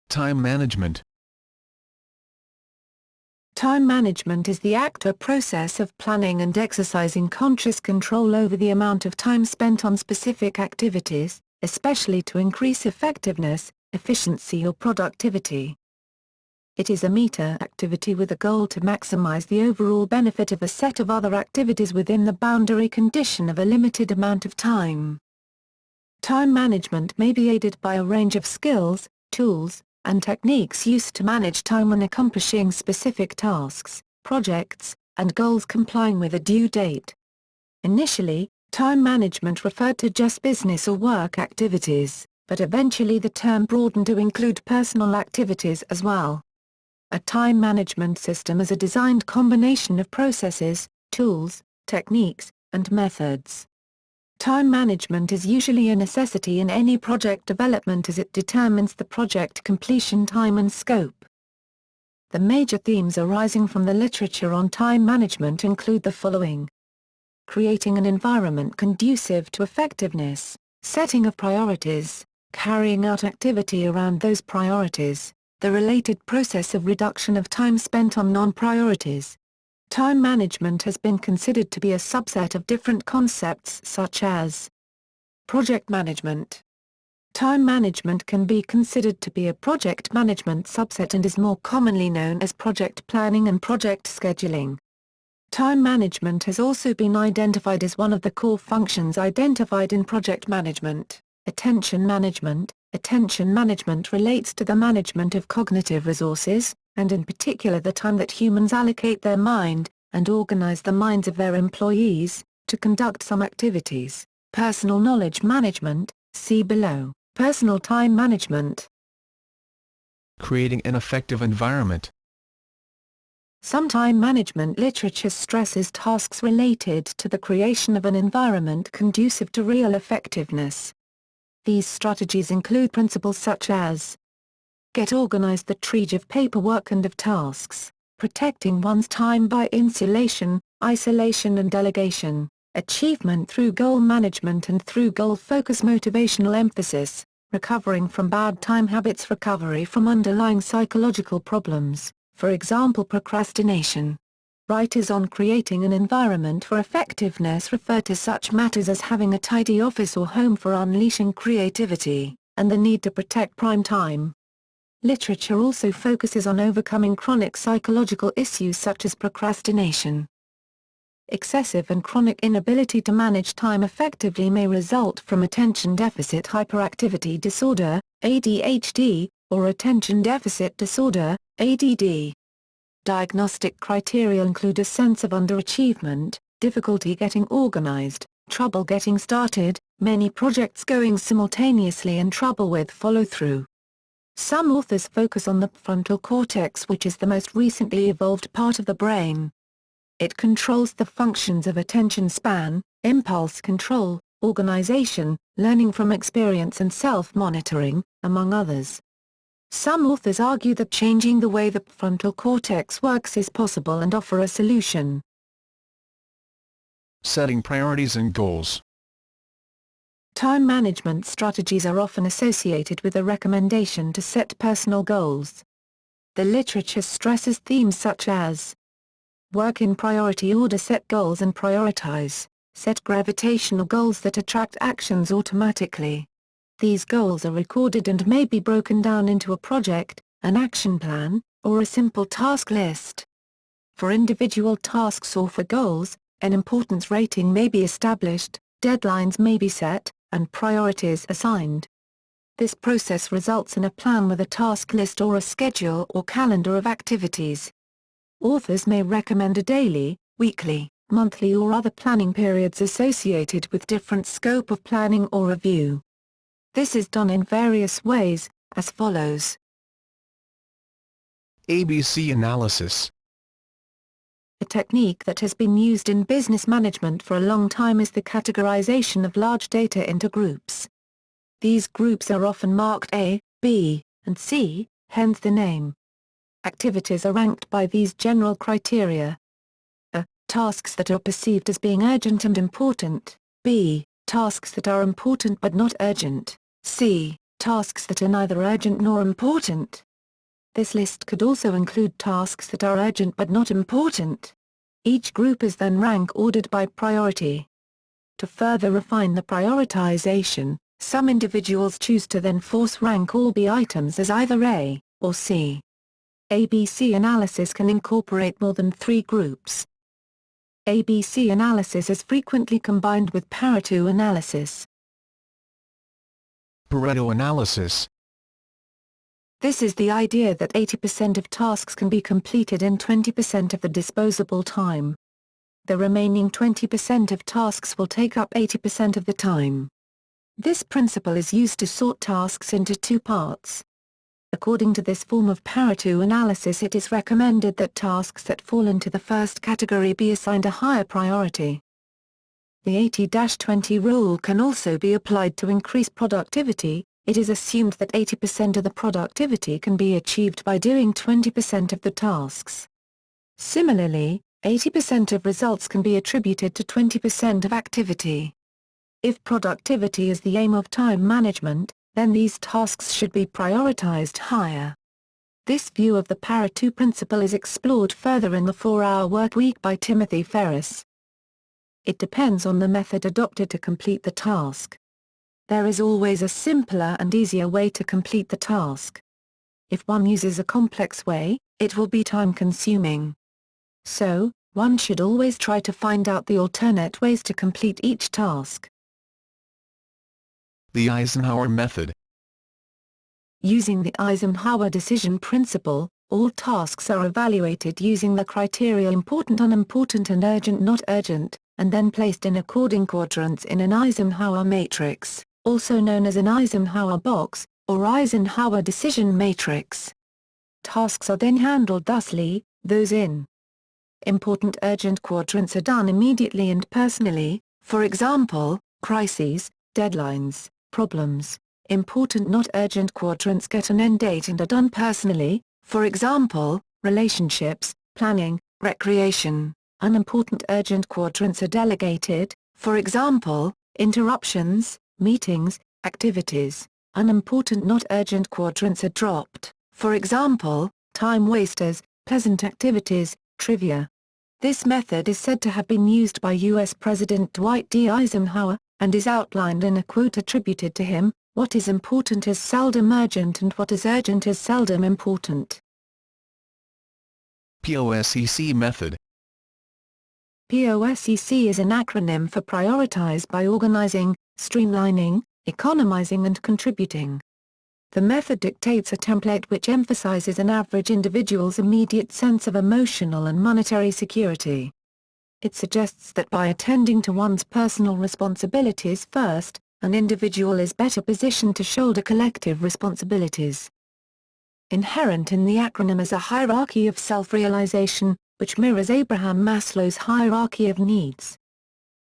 Time management. Time management is the act or process of planning and exercising conscious control over the amount of time spent on specific activities, especially to increase effectiveness, efficiency or productivity. It is a meta-activity with a goal to maximize the overall benefit of a set of other activities within the boundary condition of a limited amount of time. Time management may be aided by a range of skills, tools, and techniques used to manage time when accomplishing specific tasks, projects, and goals complying with a due date. Initially, time management referred to just business or work activities, but eventually the term broadened to include personal activities as well. A time management system is a designed combination of processes, tools, techniques, and methods. Time management is usually a necessity in any project development as it determines the project completion time and scope. The major themes arising from the literature on time management include the following: creating an environment conducive to effectiveness, setting of priorities, carrying out activity around those priorities, the related process of reduction of time spent on non-priorities. Time management has been considered to be a subset of different concepts such as project management. Time management can be considered to be a project management subset and is more commonly known as project planning and project scheduling. Time management has also been identified as one of the core functions identified in project management. Attention management. Attention management relates to the management of cognitive resources, and in particular the time that humans allocate their mind, and organize the minds of their employees, to conduct some activities. Personal knowledge management, see below, personal time management. Creating an effective environment. Some time management literature stresses tasks related to the creation of an environment conducive to real effectiveness. These strategies include principles such as get organized, the triage of paperwork and of tasks, protecting one's time by insulation, isolation and delegation, achievement through goal management and through goal-focused motivational emphasis, recovering from bad time habits, recovery from underlying psychological problems, for example procrastination. Writers on creating an environment for effectiveness refer to such matters as having a tidy office or home for unleashing creativity, and the need to protect prime time. Literature also focuses on overcoming chronic psychological issues such as procrastination. Excessive and chronic inability to manage time effectively may result from attention deficit hyperactivity disorder, ADHD, or attention deficit disorder, ADD. Diagnostic criteria include a sense of underachievement, difficulty getting organized, trouble getting started, many projects going simultaneously and trouble with follow-through. Some authors focus on the frontal cortex, which is the most recently evolved part of the brain. It controls the functions of attention span, impulse control, organization, learning from experience and self-monitoring, among others. Some authors argue that changing the way the frontal cortex works is possible and offer a solution. Setting priorities and goals. Time management strategies are often associated with a recommendation to set personal goals. The literature stresses themes such as work in priority order, set goals and prioritize, set gravitational goals that attract actions automatically. These goals are recorded and may be broken down into a project, an action plan, or a simple task list. For individual tasks or for goals, an importance rating may be established, deadlines may be set, and priorities assigned. This process results in a plan with a task list or a schedule or calendar of activities. Authors may recommend a daily, weekly, monthly or other planning periods associated with different scope of planning or review. This is done in various ways, as follows. ABC analysis. A technique that has been used in business management for a long time is the categorization of large data into groups. These groups are often marked A, B, and C, hence the name. Activities are ranked by these general criteria. A. Tasks that are perceived as being urgent and important. B. Tasks that are important but not urgent. C. Tasks that are neither urgent nor important. This list could also include tasks that are urgent but not important. Each group is then rank ordered by priority. To further refine the prioritization, some individuals choose to then force rank all B items as either A or C. ABC analysis can incorporate more than 3 groups. ABC analysis is frequently combined with Pareto analysis. Pareto analysis. This is the idea that 80% of tasks can be completed in 20% of the disposable time. The remaining 20% of tasks will take up 80% of the time. This principle is used to sort tasks into 2 parts. According to this form of Pareto analysis, it is recommended that tasks that fall into the first category be assigned a higher priority. The 80-20 rule can also be applied to increase productivity. It is assumed that 80% of the productivity can be achieved by doing 20% of the tasks. Similarly, 80% of results can be attributed to 20% of activity. If productivity is the aim of time management, then these tasks should be prioritized higher. This view of the Pareto principle is explored further in The 4-Hour Workweek by Timothy Ferriss. It depends on the method adopted to complete the task. There is always a simpler and easier way to complete the task. If one uses a complex way, it will be time-consuming. So, one should always try to find out the alternate ways to complete each task. The Eisenhower method. Using the Eisenhower decision principle, all tasks are evaluated using the criteria important, unimportant and urgent, not urgent, and then placed in according quadrants in an Eisenhower matrix, also known as an Eisenhower box, or Eisenhower decision matrix. Tasks are then handled thusly: those in important urgent quadrants are done immediately and personally, for example, crises, deadlines, problems. Important not urgent quadrants get an end date and are done personally, for example, relationships, planning, recreation. Unimportant urgent quadrants are delegated, for example, interruptions, meetings, activities. Unimportant not urgent quadrants are dropped, for example, time wasters, pleasant activities, trivia. This method is said to have been used by U.S. President Dwight D. Eisenhower, and is outlined in a quote attributed to him: "What is important is seldom urgent and what is urgent is seldom important." POSEC method. POSEC is an acronym for Prioritize by Organizing, Streamlining, Economizing and Contributing. The method dictates a template which emphasizes an average individual's immediate sense of emotional and monetary security. It suggests that by attending to one's personal responsibilities first, an individual is better positioned to shoulder collective responsibilities. Inherent in the acronym is a hierarchy of self-realization, which mirrors Abraham Maslow's hierarchy of needs.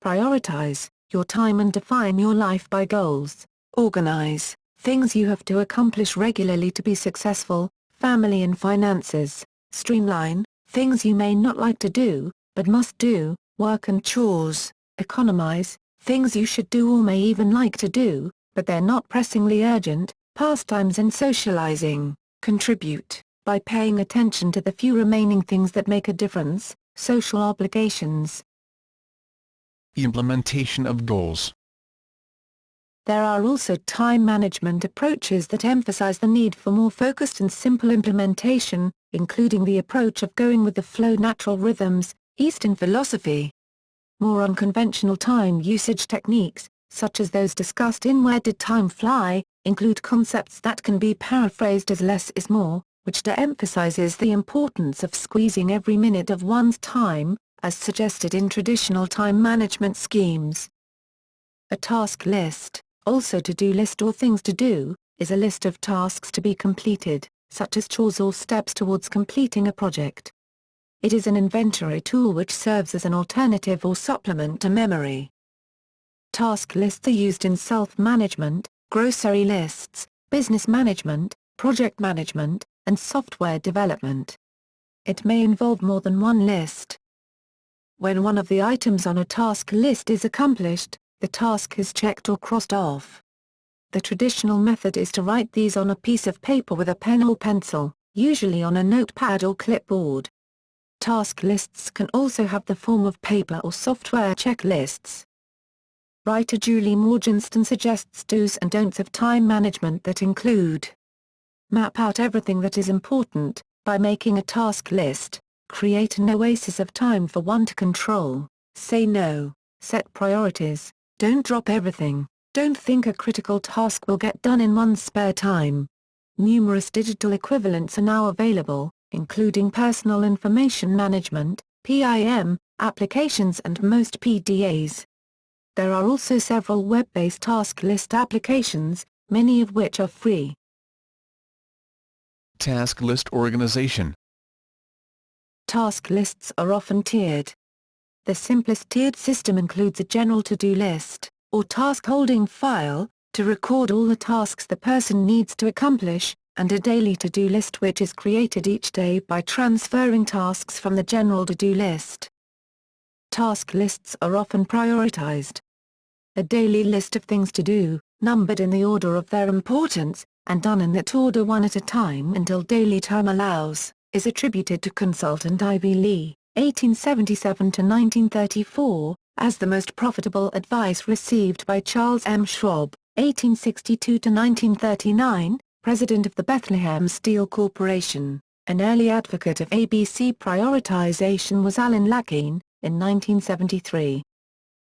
Prioritize your time and define your life by goals. Organize things you have to accomplish regularly to be successful, family and finances. Streamline things you may not like to do, but must do, work and chores. Economize things you should do or may even like to do, but they're not pressingly urgent. Pastimes and socializing. Contribute by paying attention to the few remaining things that make a difference. Social obligations. Implementation of goals. There are also time management approaches that emphasize the need for more focused and simple implementation, including the approach of going with the flow, natural rhythms, Eastern philosophy. More unconventional time usage techniques, such as those discussed in Where Did Time Fly, include concepts that can be paraphrased as less is more, which de-emphasizes the importance of squeezing every minute of one's time, as suggested in traditional time management schemes. A task list, also to-do list or things to do, is a list of tasks to be completed, such as chores or steps towards completing a project. It is an inventory tool which serves as an alternative or supplement to memory. Task lists are used in self-management, grocery lists, business management, project management, and software development. It may involve more than one list. When one of the items on a task list is accomplished, the task is checked or crossed off. The traditional method is to write these on a piece of paper with a pen or pencil, usually on a notepad or clipboard. Task lists can also have the form of paper or software checklists. Writer Julie Morgenstern suggests do's and don'ts of time management that include: map out everything that is important, by making a task list, create an oasis of time for one to control, say no, set priorities, don't drop everything, don't think a critical task will get done in one's spare time. Numerous digital equivalents are now available, including personal information management, PIM, applications and most PDAs. There are also several web-based task list applications, many of which are free. Task list organization. Task lists are often tiered. The simplest tiered system includes a general to-do list, or task-holding file, to record all the tasks the person needs to accomplish, and a daily to-do list which is created each day by transferring tasks from the general to-do list. Task lists are often prioritized. A daily list of things to do, numbered in the order of their importance, and done in that order one at a time until daily time allows, is attributed to consultant Ivy Lee, 1877–1934, as the most profitable advice received by Charles M. Schwab, 1862–1939, president of the Bethlehem Steel Corporation. An early advocate of ABC prioritization was Alan Lackine, in 1973.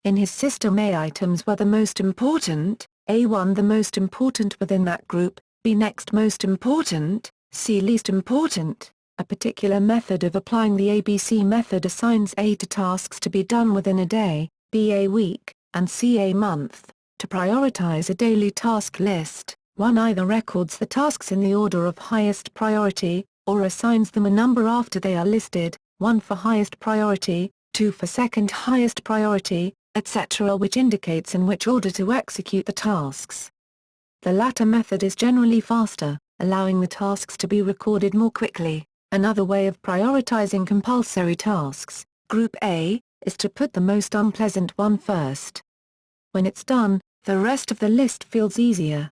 In his system, A items were the most important, A1 the most important within that group, B next most important, C least important. A particular method of applying the ABC method assigns A to tasks to be done within a day, B a week, and C a month. To prioritize a daily task list, one either records the tasks in the order of highest priority, or assigns them a number after they are listed, 1 for highest priority, 2 for second highest priority, etc., which indicates in which order to execute the tasks. The latter method is generally faster, allowing the tasks to be recorded more quickly. Another way of prioritizing compulsory tasks, Group A, is to put the most unpleasant one first. When it's done, the rest of the list feels easier.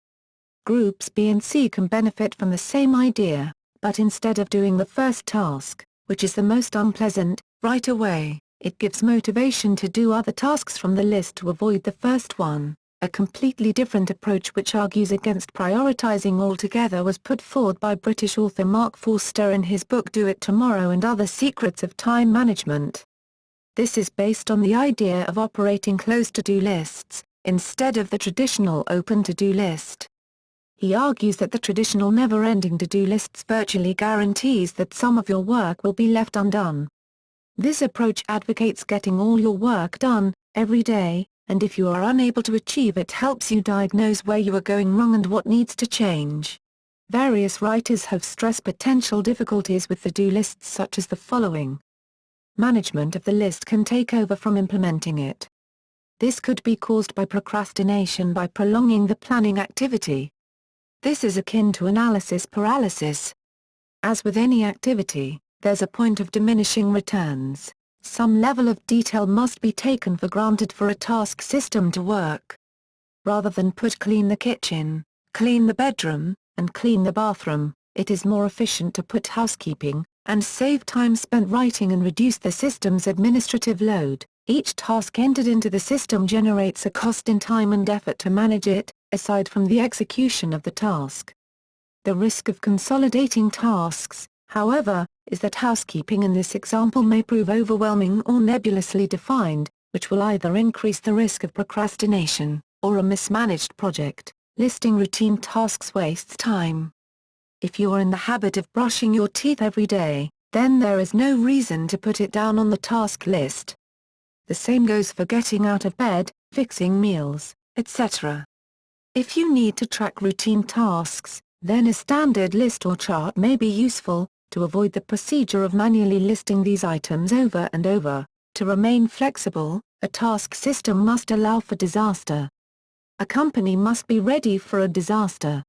Groups B and C can benefit from the same idea, but instead of doing the first task, which is the most unpleasant, right away, it gives motivation to do other tasks from the list to avoid the first one. A completely different approach which argues against prioritizing altogether was put forward by British author Mark Forster in his book Do It Tomorrow and Other Secrets of Time Management. This is based on the idea of operating closed to-do lists, instead of the traditional open to-do list. He argues that the traditional never-ending to-do lists virtually guarantees that some of your work will be left undone. This approach advocates getting all your work done, every day, and if you are unable to achieve it, helps you diagnose where you are going wrong and what needs to change. Various writers have stressed potential difficulties with to-do lists such as the following. Management of the list can take over from implementing it. This could be caused by procrastination by prolonging the planning activity. This is akin to analysis paralysis. As with any activity, there's a point of diminishing returns. Some level of detail must be taken for granted for a task system to work. Rather than put clean the kitchen, clean the bedroom, and clean the bathroom, it is more efficient to put housekeeping, and save time spent writing and reduce the system's administrative load. Each task entered into the system generates a cost in time and effort to manage it, aside from the execution of the task. The risk of consolidating tasks, however, is that housekeeping in this example may prove overwhelming or nebulously defined, which will either increase the risk of procrastination, or a mismanaged project. Listing routine tasks wastes time. If you are in the habit of brushing your teeth every day, then there is no reason to put it down on the task list. The same goes for getting out of bed, fixing meals, etc. If you need to track routine tasks, then a standard list or chart may be useful, to avoid the procedure of manually listing these items over and over. To remain flexible, a task system must allow for disaster. A company must be ready for a disaster.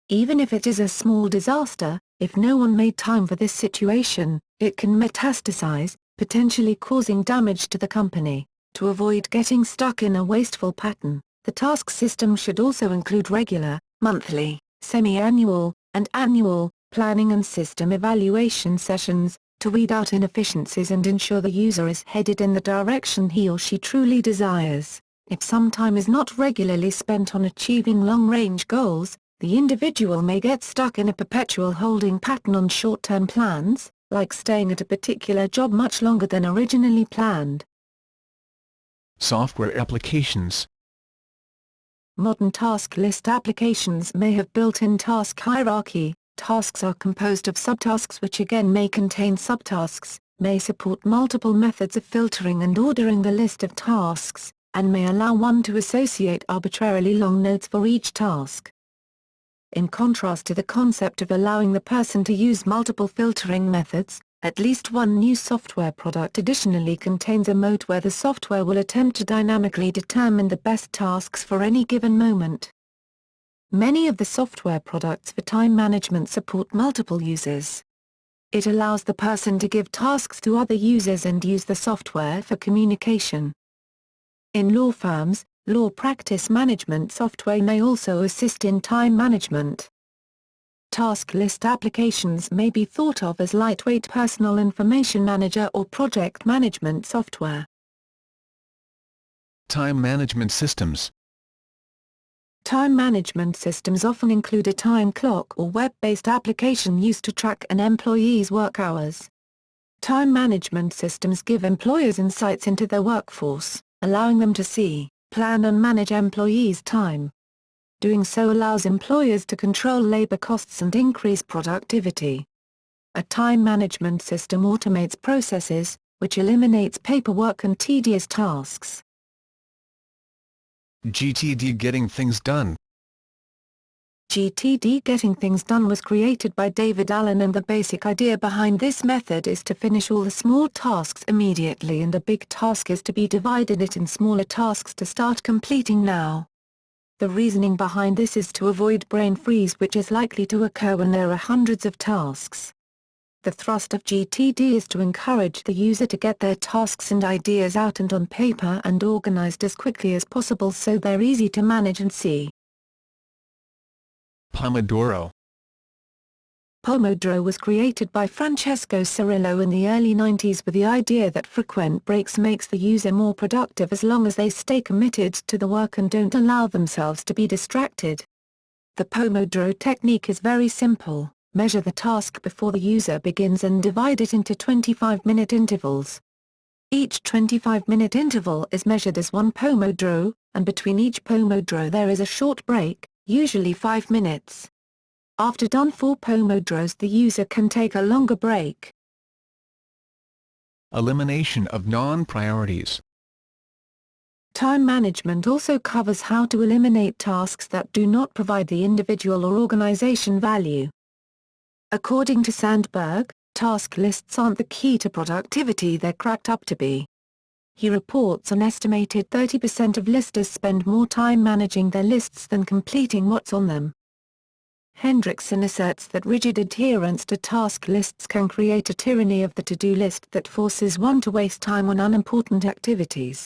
Even if it is a small disaster, if no one made time for this situation, it can metastasize, potentially causing damage to the company. To avoid getting stuck in a wasteful pattern, The task system should also include regular, monthly, semi-annual, and annual, planning and system evaluation sessions, to weed out inefficiencies and ensure the user is headed in the direction he or she truly desires. If some time is not regularly spent on achieving long-range goals, the individual may get stuck in a perpetual holding pattern on short-term plans, like staying at a particular job much longer than originally planned. Software applications. Modern task list applications may have built-in task hierarchy. Tasks are composed of subtasks which again may contain subtasks, may support multiple methods of filtering and ordering the list of tasks, and may allow one to associate arbitrarily long nodes for each task. In contrast to the concept of allowing the person to use multiple filtering methods, at least one new software product additionally contains a mode where the software will attempt to dynamically determine the best tasks for any given moment. Many of the software products for time management support multiple users. It allows the person to give tasks to other users and use the software for communication. In law firms, law practice management software may also assist in time management. Task list applications may be thought of as lightweight personal information manager or project management software. Time management systems. Time management systems often include a time clock or web-based application used to track an employee's work hours. Time management systems give employers insights into their workforce, allowing them to see, plan and manage employees' time. Doing so allows employers to control labor costs and increase productivity. A time management system automates processes, which eliminates paperwork and tedious tasks. GTD, getting things done. GTD, getting things done, was created by David Allen, and the basic idea behind this method is to finish all the small tasks immediately, and a big task is to be divided it in smaller tasks to start completing now. The reasoning behind this is to avoid brain freeze, which is likely to occur when there are hundreds of tasks. The thrust of GTD is to encourage the user to get their tasks and ideas out and on paper and organized as quickly as possible so they're easy to manage and see. Pomodoro. Pomodoro was created by Francesco Cirillo in the early 90s with the idea that frequent breaks makes the user more productive as long as they stay committed to the work and don't allow themselves to be distracted. The Pomodoro technique is very simple. Measure the task before the user begins and divide it into 25-minute intervals. Each 25-minute interval is measured as one Pomodoro, and between each Pomodoro there is a short break, usually 5 minutes. After done 4 Pomodoros, the user can take a longer break. Elimination of non-priorities. Time management also covers how to eliminate tasks that do not provide the individual or organization value. According to Sandberg, task lists aren't the key to productivity they're cracked up to be. He reports an estimated 30% of listers spend more time managing their lists than completing what's on them. Hendrickson asserts that rigid adherence to task lists can create a tyranny of the to-do list that forces one to waste time on unimportant activities.